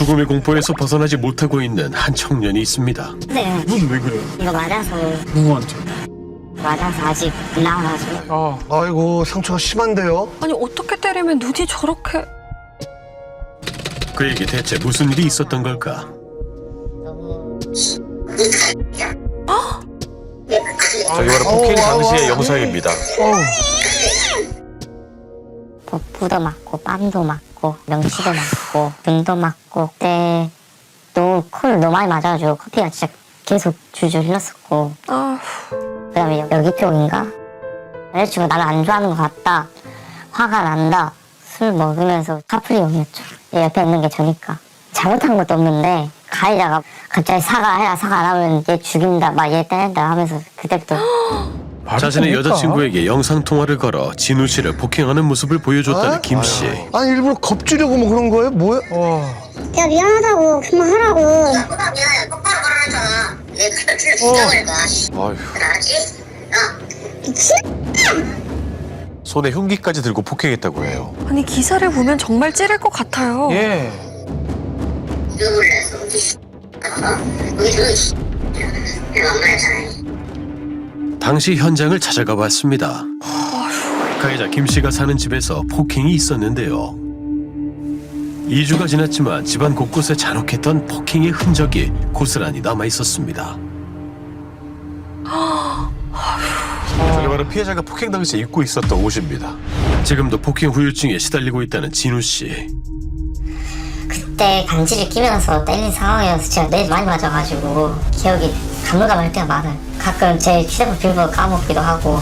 죽음의 공포에서 벗어나지 못하고 있는 한 청년이 있습니다. 네. 넌 왜 그래? 이거 맞아서 누구한테? 아직 나와가지고. 아이고 상처가 심한데요? 아니 어떻게 때리면 눈이 저렇게... 그에게 대체 무슨 일이 있었던 걸까? 저기 바로 폭행 당시의 영상입니다. 복부도 맞고 뺨도 맞고 명치도 맞고 눈도 맞고 그때 또 코를 너무 많이 맞아가지고 커피가 진짜 계속 줄줄 흘렀었고 아, 그다음에 여기 쪽인가? 여자친구 나를 안 좋아하는 것 같다, 화가 난다, 술 먹으면서 카프리용이었죠. 옆에 있는 게 저니까 잘못한 것도 없는데 가해자가 갑자기 사과해라, 사과 안 하면 얘 죽인다, 막 얘 때린다 하면서 그때부터 자신의 여자친구에게 영상통화를 걸어 진우 씨를 폭행하는 모습을 보여줬다는 김 씨. 아니 일부러 겁주려고 뭐 그런 거예요? 뭐야? 야 미안하다고 그만하라고. 나보다 미안해. 똑바로 말하잖아. 얘 그때 줄을 진정하니까. 아휴, 알았지? 손에 흉기까지 들고 폭행했다고 해요. 아니 기사를 보면 정말 찌를 것 같아요. 예. 누굴 내서 여기서 내가 엄마의 사랑이. 당시 현장을 찾아가 봤습니다. 가해자 김 씨가 사는 집에서 폭행이 있었는데요. 2주가 지났지만 집안 곳곳에 잔혹했던 폭행의 흔적이 고스란히 남아 있었습니다. 저기 바로 피해자가 폭행 당시에 입고 있었던 옷입니다. 지금도 폭행 후유증에 시달리고 있다는 진우 씨. 그때 간지를 끼면서 때린 상황이어서 제가 뇌 많이 맞아가지고 기억이 가물가물 할 때가 많아요. 가끔 제 휴대폰 비밀번호 까먹기도 하고.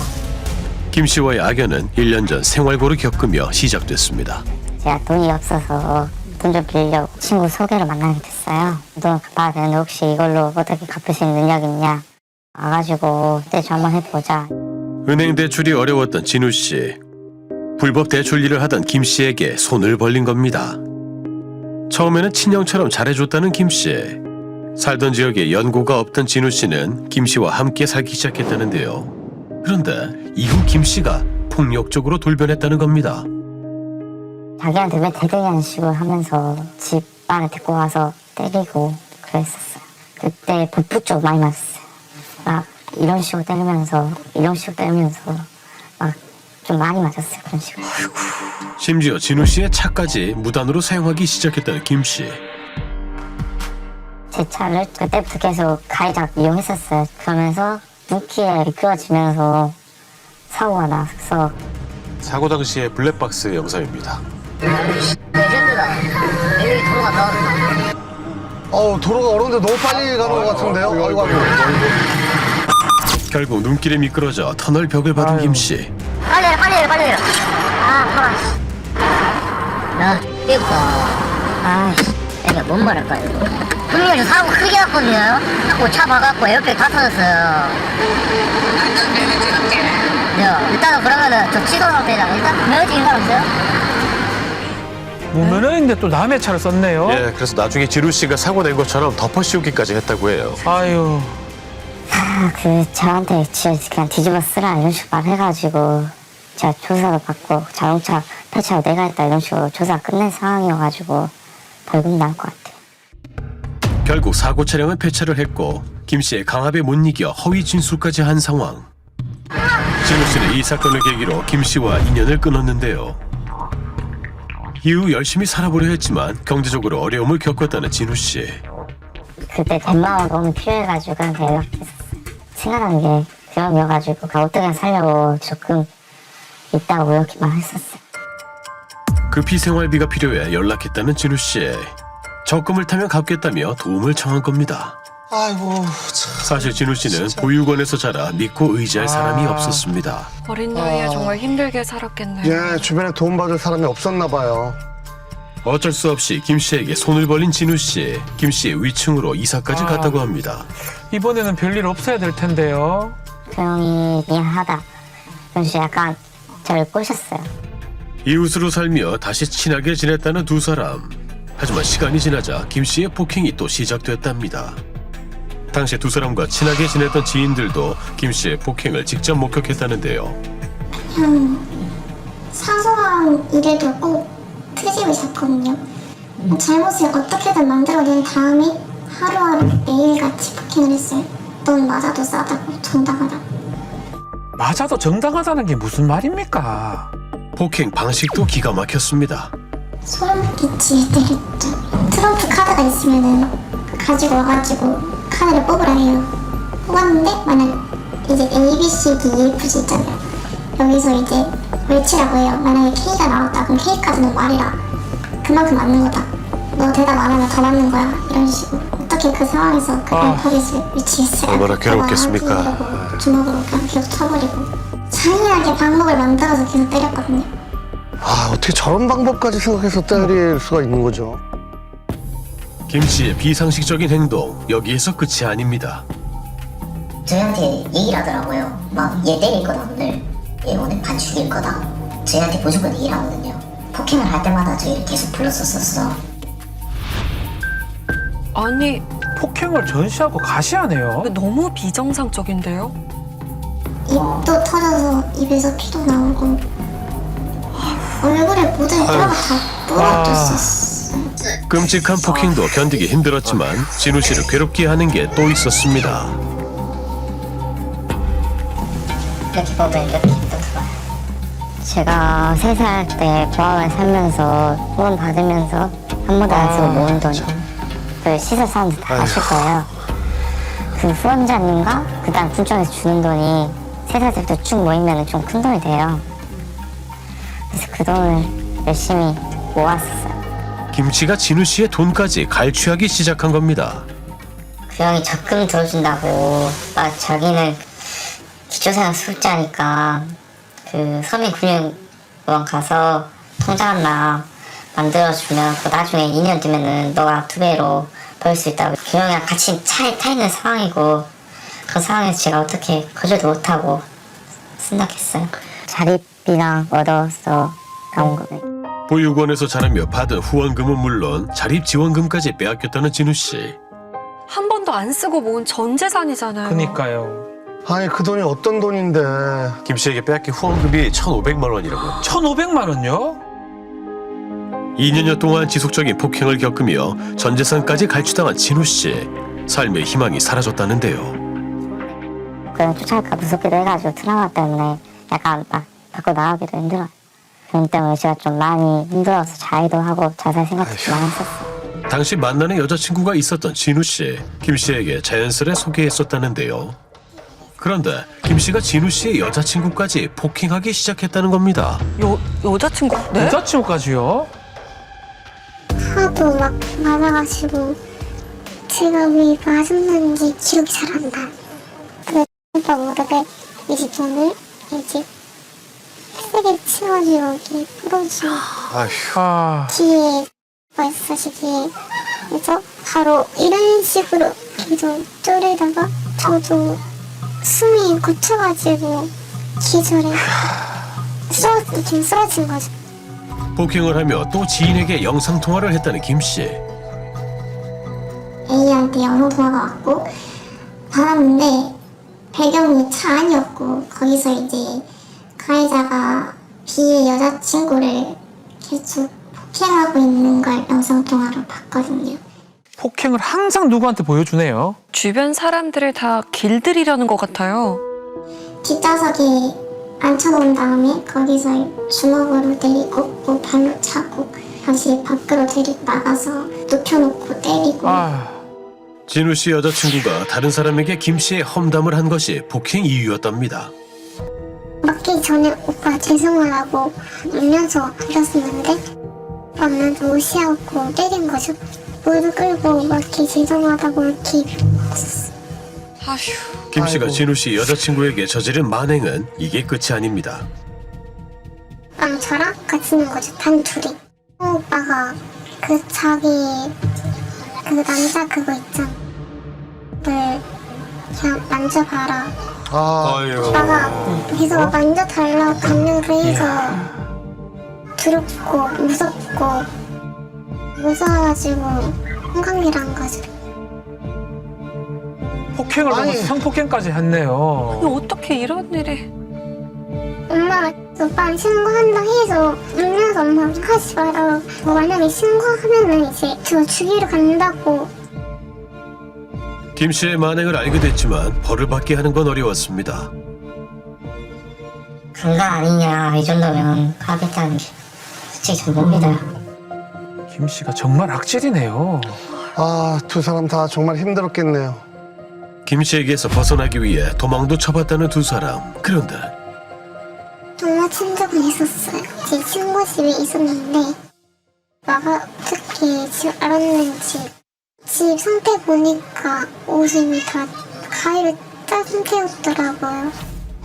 김 씨와의 악연은 1년 전 생활고를 겪으며 시작됐습니다. 제가 돈이 없어서 돈 좀 빌려고 친구 소개로 만나게 됐어요. 돈 갚아야 되는데 혹시 이걸로 어떻게 갚을 수 있는 능력 있냐, 와가지고 대출 한번 해보자. 은행 대출이 어려웠던 진우 씨. 불법 대출 일을 하던 김 씨에게 손을 벌린 겁니다. 처음에는 친형처럼 잘해줬다는 김 씨. 살던 지역에 연고가 없던 진우 씨는 김 씨와 함께 살기 시작했다는데요. 그런데 이후 김 씨가 폭력적으로 돌변했다는 겁니다. 자기한테 왜 대등이하는 식으로 하면서 집 안에 데리고 와서 때리고 그랬었어요. 그때 복부 쪽 많이 맞았어요. 막 이런 식으로 때리면서 막 좀 많이 맞았어요. 그런 식으로. 심지어 진우 씨의 차까지 무단으로 사용하기 시작했다는 김 씨. 제 차를 그때부터 계속 가해자가 이용했었어요. 그러면서 눈길에 미끄러지면서 사고가 나서. 사고 당시의 블랙박스 영상입니다. 도로가 어려운데 너무 빨리 가는 것 같은데요? 아이고. 결국 눈길에 미끄러져 터널 벽을 받은 김 씨. 빨리 해. 아, 야, 이거. 내가 뭔 말할까 이거. 분명히 사고 크게 났거든요. 자꾸 차 박았고 옆에 다 터졌어요. 일단은 그러면은 저 취소 상태다. 일단 면허증 인간 없어요? 무면허인데 또 남의 차를 썼네요. 예, 그래서 나중에 진우 씨가 사고 낸 것처럼 덮어씌우기까지 했다고 해요. 아유. 저한테 그냥 뒤집어 쓰라 이런 식으로 말해가지고 제가 조사도 받고 자동차 폐차도 내가 했다 이런 식으로 조사 끝낸 상황이어가지고 벌금 나올 것 같아요. 결국 사고 차량은 폐차를 했고 김 씨의 강압에 못 이겨 허위 진술까지 한 상황. 진우 씨는 이 사건을 계기로 김 씨와 인연을 끊었는데요. 이후 열심히 살아보려 했지만 경제적으로 어려움을 겪었다는 진우 씨. 그때 덴마가 너무 필요해가지고 그한테 연락했었어요. 생각한 게 그럼이어가지고 어떻게 살려고 조금 있다고 이렇게만 했었어요. 급히 생활비가 필요해 연락했다는 진우 씨. 적금을 타면 갚겠다며 도움을 청한 겁니다. 아이고. 사실 진우 씨는 보육원에서 자라 믿고 의지할 사람이 없었습니다. 어린 나이에 정말 힘들게 살았겠네요. 예, 주변에 도움받을 사람이 없었나 봐요. 어쩔 수 없이 김 씨에게 손을 벌린 진우 씨. 김 씨의 위층으로 이사까지 갔다고 합니다. 이번에는 별일 없어야 될 텐데요. 그 형이 미안하다 그런 식으로 약간 저를 꼬셨어요. 이웃으로 살며 다시 친하게 지냈다는 두 사람. 하지만 시간이 지나자 김 씨의 폭행이 또 시작됐답니다. 당시 두 사람과 친하게 지냈던 지인들도 김 씨의 폭행을 직접 목격했다는데요. 그냥 사소한 일에도 꼭 트집을 잡거든요. 잘못을 어떻게든 된 다음에 하루하루 매일같이 폭행을 했어요. 넌 맞아도 싸다고 정당하다고. 맞아도 정당하다는 게 무슨 말입니까? 폭행 방식도 기가 막혔습니다. 소름 끼치게 때렸죠. 트럼프 카드가 있으면은 가지고 와가지고 카드를 뽑으라 해요. 뽑았는데 만약 이제 A, B, C, D, E, F, G 있잖아요. 여기서 이제 외치라고 해요. 만약에 K가 나왔다 그럼 K 카드는 말해라. 그만큼 맞는 거다. 너 대답 안 하면 더 맞는 거야. 이런 식으로. 어떻게 그 상황에서 그 알파벳을 외치겠어요? 얼마나 괴롭겠습니까. 주먹으로 그냥 계속 쳐버리고 잔인하게 방법을 만들어서 계속 때렸거든요. 아, 어떻게 저런 방법까지 생각해서 때릴 수가 있는 거죠? 김 씨의 비상식적인 행동 여기에서 끝이 아닙니다. 저희한테 얘기를 하더라고요. 막 얘 때릴 거다 오늘. 얘 오늘 반 죽일 거다. 저희한테 무조건 얘기를 하거든요. 폭행을 할 때마다 저희를 계속 불렀었어. 아니, 폭행을 전시하고 가시하네요. 너무 비정상적인데요? 입도 터져서 입에서 피도 나오고 얼굴에 모든 뼈가 다 부러졌었어요. 끔찍한 폭행도 견디기 힘들었지만 진우 씨를 괴롭게 하는 게 또 있었습니다. 이렇게 보면 이렇게 또 들어요. 제가 3살 때 보험을 살면서 후원 받으면서 한 번도 안 쓰고 모은 돈이 그 시설 사람들 다 아실 거예요. 그 후원자님과 그다음 군청에서 주는 돈이 3살 때부터 쭉 모이면 좀 큰 돈이 돼요. 그래서 그 돈을 열심히 모았었어요. 김 씨가 진우 씨의 돈까지 갈취하기 시작한 겁니다. 그 형이 적금 들어준다고 막 자기는 기초생활 수급자니까 그 서민금융원 가서 통장 하나 만들어주면 그 나중에 2년 뒤면은 너가 2배로 벌 수 있다고. 그 형이랑 같이 차에 타 있는 상황이고 그 상황에서 제가 어떻게 거절도 못하고 승낙했어요. 자립비랑 얻어서 나온 거네. 보육원에서 자라며 받은 후원금은 물론 자립지원금까지 빼앗겼다는 진우 씨. 한 번도 안 쓰고 모은 전 재산이잖아요. 그니까요. 아니, 그 돈이 어떤 돈인데. 김 씨에게 빼앗긴 후원금이 1,500만 원이라고. 1,500만 원요? 2년여 동안 지속적인 폭행을 겪으며 전 재산까지 갈취당한 진우 씨. 삶의 희망이 사라졌다는데요. 그냥 쫓아갈까 무섭기도 해가지고 트라우마 때문에 약간 막 밖으로 나가기도 힘들어요. 그런 때문에 제가 좀 많이 힘들어서 자해도 하고 자살 생각도 많이 했었어요. 당시 만나는 여자친구가 있었던 진우 씨. 김 씨에게 자연스레 소개했었다는데요. 그런데 김 씨가 진우 씨의 여자친구까지 폭행하기 시작했다는 겁니다. 여자친구? 네? 여자친구까지요? 하도 막 맞아가지고 제가 왜 맞았는지 기억이 잘 안 나요. 그 오빠 무릎에 이제 돈을 이제 세게 치가지고 여기 부러지고 아, 뒤에 있으시기에 그래서 바로 이런 식으로 계속 쪼르다가 저도 숨이 고쳐가지고 기절해 쓰러진 거죠. 폭행을 하며 또 지인에게 영상통화를 했다는 김 씨. A한테 영상통화가 왔고 받았는데 배경이 차 안이었고 거기서 이제 가해자가 B의 여자친구를 계속 폭행하고 있는 걸 영상통화로 봤거든요. 폭행을 항상 누구한테 보여주네요. 주변 사람들을 다 길들이려는 것 같아요. 뒷좌석에 앉혀놓은 다음에 거기서 주먹으로 때리고 뭐 발로 차고 다시 밖으로 데리고 나가서 눕혀놓고 때리고 진우 씨 여자친구가 다른 사람에게 김 씨의 험담을 한 것이 폭행 이유였답니다. 맞기 전에 오빠 죄송하다고 울면서 하셨었는데 오빠는 무시하고 때린 거죠. 무릎 끌고 막 이렇게 죄송하다고 이렇게 아휴. 김 씨가 아이고. 진우 씨 여자친구에게 저지른 만행은 이게 끝이 아닙니다. 저랑 같이 있는 거죠. 단 둘이. 오빠가 그 자기 그 남자 그거 있잖아. 그냥 만져봐라. 오빠가 계속 만져달라고 강요를 해서 두렵고 무섭고 무서워가지고 성관계를 한 거죠. 폭행을 하고 성폭행까지 했네요. 어떻게 이런 일이. 엄마가 오빠를 신고한다 해서 울면서 엄마 하지 마라. 만약에 신고하면은 이제 저 죽이러 간다고. 김 씨의 만행을 알게 됐지만 벌을 받게 하는 건 어려웠습니다. 강간 아니냐 이 정도면 하겠다는 게 솔직히 전 못 믿어요. 김 씨가 정말 악질이네요. 아, 두 사람 다 정말 힘들었겠네요. 김 씨에게서 벗어나기 위해 도망도 쳐봤다는 두 사람. 그런데 도망친 적은 있었어요. 제 친구 집에 있었는데 오빠가 어떻게 집 알았는지 집 상태 보니까 옷이 다 가위를 짠 상태였더라고요.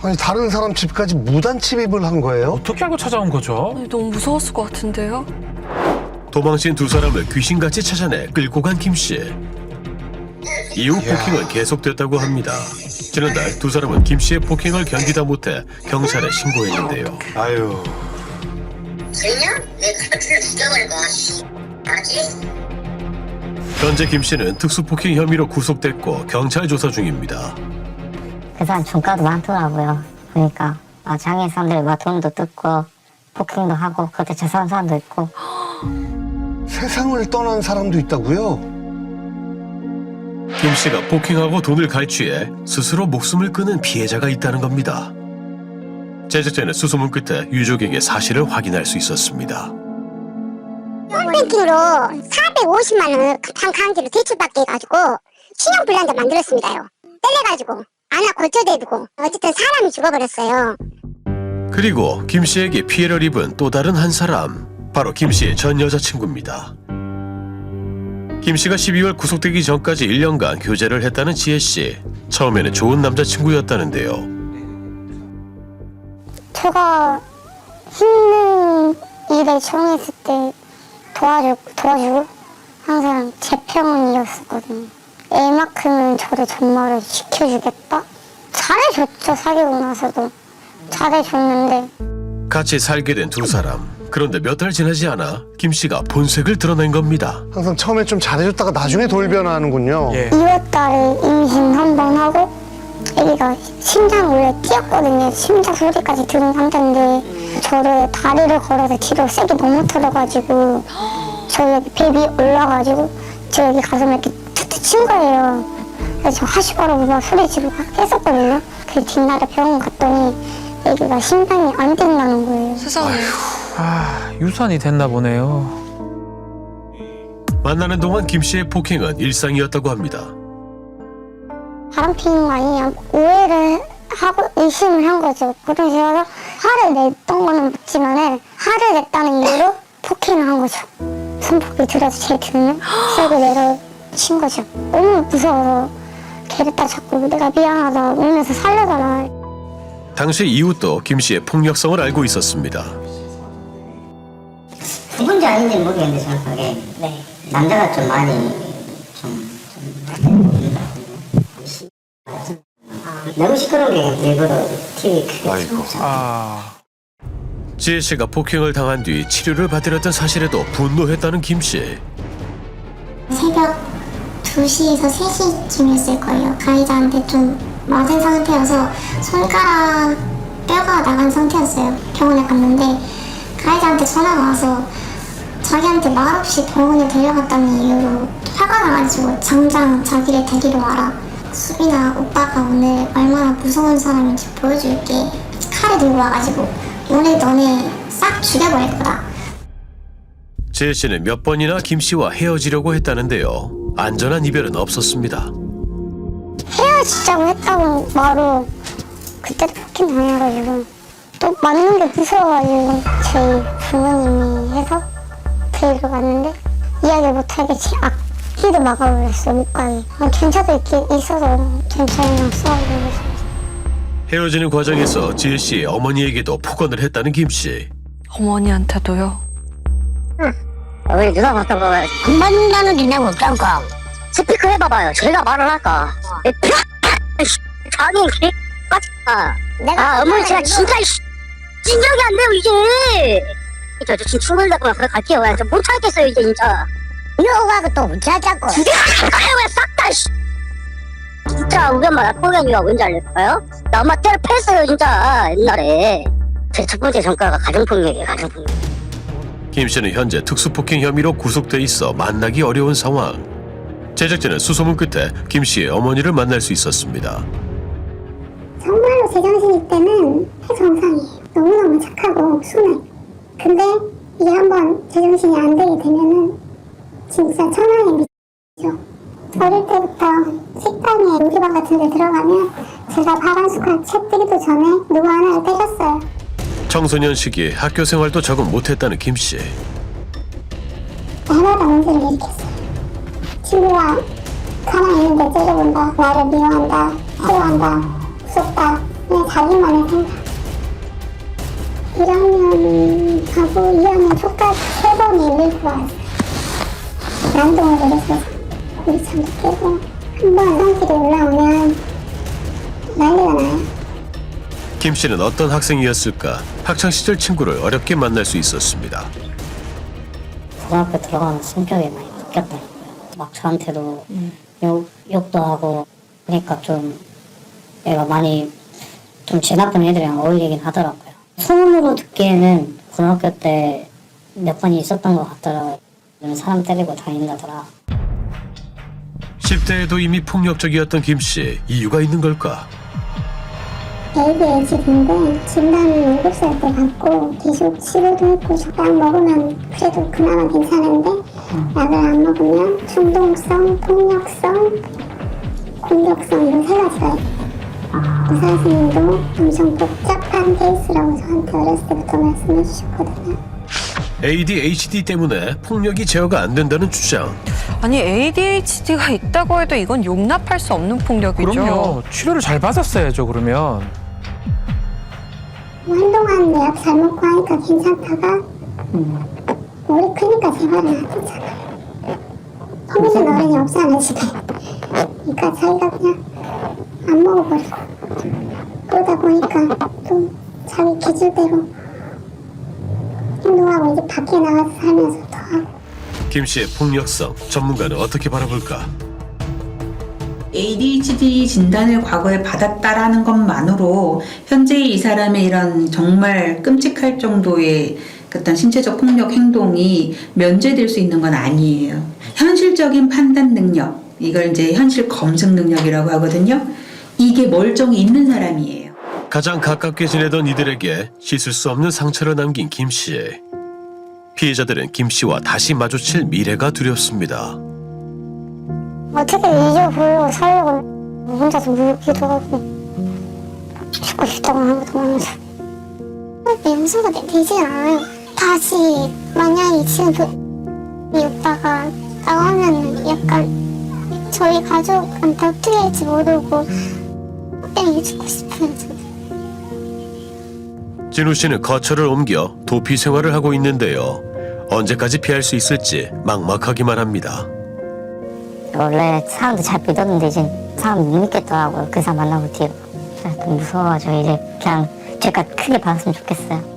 아니, 다른 사람 집까지 무단 침입을 한 거예요? 어떻게 알고 찾아온 거죠? 아니, 너무 무서웠을 것 같은데요? 도망친 두 사람을 귀신같이 찾아내 끌고 간 김 씨. 이후 폭행은 계속됐다고 합니다. 지난달 두 사람은 김 씨의 폭행을 견디다 못해 경찰에 신고했는데요. 아유. 들려? 내 가족을 죽여버릴 거야. 알았지? 현재 김 씨는 특수폭행 혐의로 구속됐고 경찰 조사 중입니다. 그 사람 종가도 많더라고요. 그러니까 장애 사람들 막 돈도 뜯고 폭행도 하고 그때 재산 사람도 있고. 세상을 떠난 사람도 있다고요? 김 씨가 폭행하고 돈을 갈취해 스스로 목숨을 끊은 피해자가 있다는 겁니다. 제작자는 수소문 끝에 유족에게 사실을 확인할 수 있었습니다. 홈뱅킹으로 450만 원을 한 강제로 대출받게 해가지고 신용불량자 만들었습니다요. 떼려가지고 안아 고쳐대두고 어쨌든 사람이 죽어버렸어요. 그리고 김 씨에게 피해를 입은 또 다른 한 사람, 바로 김 씨의 전 여자친구입니다. 김 씨가 12월 구속되기 전까지 1년간 교제를 했다는 지혜 씨. 처음에는 좋은 남자친구였다는데요. 제가 힘든 일에 처형했을 때 도와주고 항상 제 평원이었었거든요. 애만큼은 저를 정말을 지켜주겠다? 잘해줬죠. 사귀고 나서도 잘해줬는데 같이 살게 된 두 사람. 그런데 몇 달 지나지 않아 김 씨가 본색을 드러낸 겁니다. 항상 처음에 좀 잘해줬다가 나중에 돌변하는군요. 예. 2월달에 임신 한 번 하고 아기가 심장이 원래 뛰었거든요. 심장 소리까지 들은 상태인데 저를 다리를 걸어서 뒤로 세게 넘어뜨려가지고 저 여기 배 위에 올라가지고 저 여기 가슴에 이렇게 툭툭 친 거예요. 그래서 저 하시거라고 막 소리 지르고 했었거든요. 그 뒷날에 병원 갔더니 아기가 심장이 안 뛴다는 거예요. 세상에. 아, 유산이 됐나 보네요. 만나는 동안 김 씨의 폭행은 일상이었다고 합니다. 바람 피는 거 아니냐 오해를 하고 의심을 한 거죠. 그래서 제가 화를 냈던 거는 맞지만 화를 냈다는 이유로 폭행을 한 거죠. 손목이 들어서 제 등을 세고 내려친 거죠. 너무 무서워서 걔를 딱 잡고 내가 미안하다 울면서 살려달라. 당시 이웃도 김 씨의 폭력성을 알고 있었습니다. 누군지 아닌지 모르겠는데 정확하게. 네. 남자가 좀 많이 너무 시끄러운 게 일부러 TV 크게 아이고. 아, 지혜 씨가 폭행을 당한 뒤 치료를 받으렸던 사실에도 분노했다는 김 씨. 새벽 2시에서 3시쯤이었을 거예요. 가해자한테 좀 맞은 상태여서 손가락 뼈가 나간 상태였어요. 병원에 갔는데 가해자한테 전화가 와서 자기한테 말없이 병원에 데려갔다는 이유로 화가 나가지고 당장 자기를 데리러 와라. 수빈아, 오빠가 오늘 얼마나 무서운 사람인지 보여줄게. 칼을 들고 와가지고 오늘 너네 싹 죽여버릴 거다. 지혜 씨는 몇 번이나 김 씨와 헤어지려고 했다는데요. 안전한 이별은 없었습니다. 헤어지자고 했다고 말로 그때도 폭행 당해가지고 또 맞는 게 무서워가지고 저희 부모님이 해서 데리러 갔는데 이야기 못하게 제 앞길을 막아버렸어요. 못 가게. 경찰도 있어서 경찰이랑 싸우고 그랬어요. 헤어지는 과정에서 지혜 씨의 어머니에게도 폭언을 했다는 김 씨. 어머니한테도요? 왜 누가 봤다고 안 받는다는 게 내가 없다니까. 스피커 해봐봐요. 저희가 말을 할까. 자기 내가 어머니 제가 진짜 진정이 안 돼요 이게. 저 지금 출근했다고 갈게요. 못 찾겠어요 이제 진짜. 너가 또 못 찾자고. 진짜 왜 싹 다. 진짜 우리 엄마 폭행이가 뭔지 알릴까요? 나 엄마 때려 팼어요 진짜 옛날에. 제 첫 번째 성과가 가정폭력이에요, 가정폭력. 김 씨는 현재 특수폭행 혐의로 구속돼 있어 만나기 어려운 상황. 제작진은 수소문 끝에 김 씨의 어머니를 만날 수 있었습니다. 정말로 제정신일 때는 정상이에요. 너무너무 착하고 순해. 근데 이게 한번 제정신이 안 되게 되면은 진짜 천왕의 미죠. 어릴 때부터 식당에 요리방 같은 데 들어가면 제가 밥 한 숟갈 채 뜨기도 전에 누구 하나를 때렸어요. 청소년 시기에 학교 생활도 적응 못했다는 김 씨. 해마다 문제를 일으켰어요. 친구가 가만히 있는데 째려본다. 나를 미워한다. 싫어한다. 무섭다. 그냥 자기만의 생각. 1학년하고 2학년 초까지 3번이 밀고 왔어요. 난동을 내렸어요. 우리 잠도 깨고 한번 성질이 올라오면 난리가 나요. 김 씨는 어떤 학생이었을까? 학창 시절 친구를 어렵게 만날 수 있었습니다. 고등학교 들어가면 성격이 많이 바뀌었더라고요. 막 저한테도 욕도 하고 그러니까 좀 얘가 많이 좀 제 나쁜 애들이랑 어울리긴 하더라고요. 소문으로 듣기에는 고등학교 때 몇 번이 있었던 것 같더라고요. 사람 때리고 다닌다더라. 10대에도 이미 폭력적이었던 김 씨. 이유가 있는 걸까? ADHD인데 진단은 7살 때 받고 계속 치료도 했고 약 먹으면 그래도 그나마 괜찮은데 약을 안 먹으면 충동성, 폭력성, 공격성 이런 3가지가 있어요. 의사 선생님도 엄청 복잡한 케이스라고 저한테 어렸을 때부터 말씀해 주셨거든요. ADHD 때문에 폭력이 제어가 안 된다는 주장. 아니 ADHD가 있다고 해도 이건 용납할 수 없는 폭력이죠. 그럼요. 치료를 잘 받았어야죠, 그러면. 한동안 약 잘 먹고 하니까 괜찮다가 우리 크니까 재발은 안 됐잖아요. 퍼미는 어른이 없잖아 집에. 그러니까 자기가 그냥 안 먹어버리고 그러다 보니까 또 자기 기질대로 행동하고 이제 밖에 나가서 살면서 더 하고. 김 씨의 폭력성 전문가는 어떻게 바라볼까? ADHD 진단을 과거에 받았다라는 것만으로 현재 이 사람의 이런 정말 끔찍할 정도의 어떤 신체적 폭력 행동이 면제될 수 있는 건 아니에요. 현실적인 판단 능력, 이걸 이제 현실 검증 능력이라고 하거든요. 이게 멀쩡히 있는 사람이에요. 가장 가깝게 지내던 이들에게 씻을 수 없는 상처를 남긴 김 씨. 피해자들은 김 씨와 다시 마주칠 미래가 두렵습니다. 어떻게 잊어보려고 살려고 혼자서 물기도 하고 죽고 싶다고 하고도 하면서 용서가 되지 않아요. 다시 만약에 지금 이 오빠가 나오면 약간 저희 가족한테 어떻게 할지 모르고 때문에 죽고 싶어요. 진우 씨는 거처를 옮겨 도피 생활을 하고 있는데요. 언제까지 피할 수 있을지 막막하기만 합니다. 원래 사람들 잘 믿었는데 이제 사람 못 믿겠더라고요. 그 사람 만나고 뒤에. 그래서 좀 무서워가지고 이제 그냥 죄가 크게 받았으면 좋겠어요.